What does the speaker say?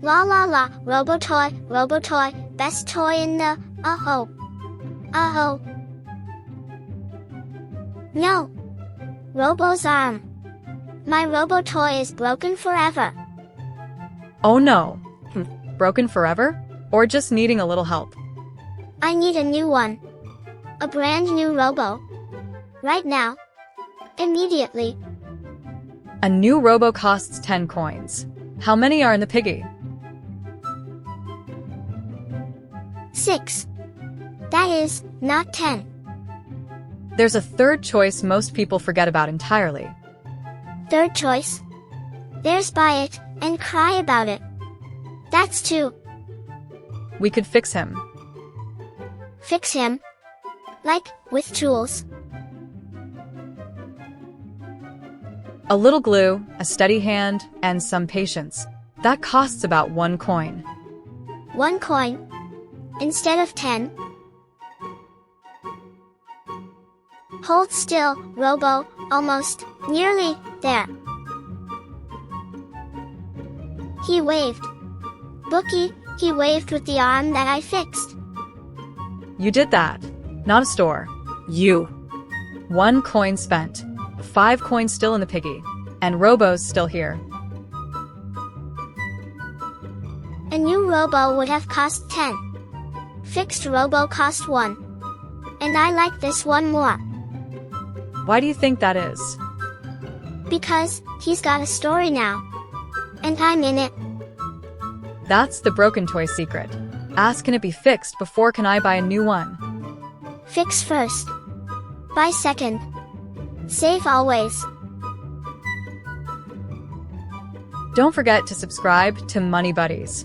La la la, Robo-Toy, Robo-Toy, best toy in the, uh-oh. Uh-oh. No. Robo's arm. My Robo-Toy is broken forever. Oh no. Broken forever? Or just needing a little help? I need a new one. A brand new Robo. Right now. Immediately. A new Robo costs 10 coins. How many are in the piggy? 6. That is, not 10. There's a third choice most people forget about entirely. Third choice. There's buy it, and cry about it. That's 2. We could fix him. Fix him. Like, with tools. A little glue, a steady hand, and some patience. That costs about 1 coin. 1 coin. Instead of 10. Hold still, Robo, almost, nearly, there. He waved. Booky, he waved with the arm that I fixed. You did that. Not a store. You. 1 coin spent. 5 coins still in the piggy. And Robo's still here. A new Robo would have cost 10. Fixed Robo cost 1. And I like this one more. Why do you think that is? Because, he's got a story now. And I'm in it. That's the broken toy secret. Ask can it be fixed before can I buy a new one? Fix first. Buy second. Save always. Don't forget to subscribe to Money Buddies.